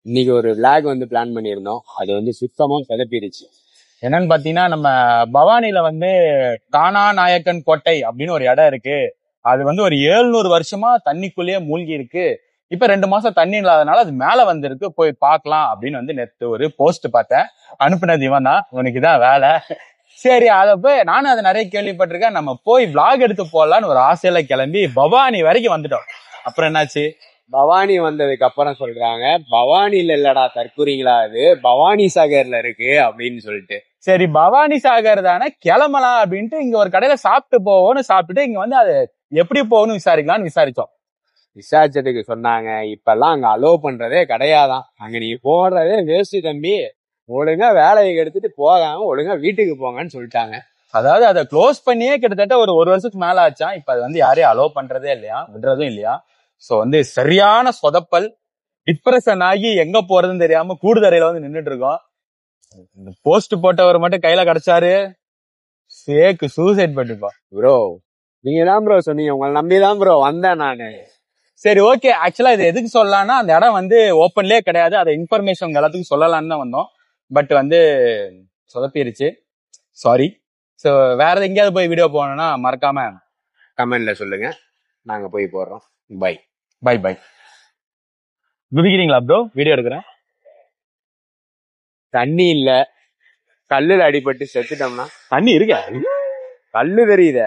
இன்னைக்கு ஒரு விளாக் வந்து பிளான் பண்ணியிருந்தோம். அது வந்து சுத்தமா சொதப்பிடுச்சு. என்னன்னு பாத்தீங்கன்னா, நம்ம பவானில வந்து கானாநாயக்கன் கோட்டை அப்படின்னு ஒரு இடம் இருக்கு. அது வந்து ஒரு 700 வருஷமா தண்ணிக்குள்ளேயே மூழ்கி இருக்கு. இப்ப 2 மாசம் தண்ணி இல்லாதனால அது மேல வந்திருக்கு, போய் பார்க்கலாம் அப்படின்னு வந்து நேத்து ஒரு போஸ்ட் பார்த்தேன். அனுப்புனது இவன் தான், உனக்கு இதான் வேலை. சரி, அத போய் நானும் அதை நிறைய கேள்விப்பட்டிருக்கேன். நம்ம போய் விளாக் எடுத்து போடலான்னு ஒரு ஆசையில கிளம்பி பவானி வரைக்கும் வந்துட்டோம். அப்புறம் என்னாச்சு? பவானி வந்ததுக்கு அப்புறம் சொல்றாங்க, பவானில இல்லடா தற்கூறிங்களா, அது பவானி சாகர்ல இருக்கு அப்படின்னு சொல்லிட்டு. சரி, பவானி சாகர் தானே, கிளம்பலாம் அப்படின்ட்டு இங்க ஒரு கடையில சாப்பிட்டு போவோம்னு சாப்பிட்டுட்டு இங்க வந்து அது எப்படி போகணும்னு விசாரிக்கலாம்னு விசாரிச்சோம். விசாரிச்சதுக்கு சொன்னாங்க, இப்பெல்லாம் அங்க அலோவ் பண்றதே கிடையாதான், அங்க நீ போடுறதே வேஸ்ட் தம்பி, ஒழுங்கா வேலையை எடுத்துட்டு போகாம ஒழுங்கா வீட்டுக்கு போங்கன்னு சொல்லிட்டாங்க. அதாவது அதை க்ளோஸ் பண்ணியே கிட்டத்தட்ட ஒரு வருஷத்துக்கு மேல ஆச்சான். இப்ப அது வந்து யாரையும் அலோவ் பண்றதே இல்லையா, விடுறதும் இல்லையா. சோ வந்து சரியான சொதப்பல், டிப்ரெஷன் ஆகி எங்க போறதுன்னு தெரியாம கூடுதறையில வந்து நின்றுட்டு இருக்கோம். இந்த போஸ்ட் போட்டவர் மட்டும் கையில கிடைச்சாரு, சேக்கு சூசைட் பண்ணிப்பா. ப்ரோ நீங்க தான் ப்ரோ சொன்னீங்க, உங்களை நம்பிதான் ப்ரோ வந்தேன் நானு. சரி, ஓகே. ஆக்சுவலா இது எதுக்கு சொல்லலாம்னா, அந்த இடம் வந்து ஓப்பன்லயே கிடையாது, அதை இன்ஃபர்மேஷன் எல்லாத்துக்கும் சொல்லலாம்னு தான் வந்தோம். பட் வந்து சொதப்பிருச்சு, சாரி. ஸோ வேற எங்கேயாவது போய் வீடியோ போகணும்னா மறக்காம கமெண்ட்ல சொல்லுங்க, நாங்க போய் போடுறோம். Bye bye bye. குதிக்கிறீங்களா ப்ரோ? வீடியோ எடுக்கிறேன். தண்ணி இல்ல, கல்லுல அடிபட்டு செத்துட்டோம்னா தண்ணி இருக்க கல்லு தெரியுத.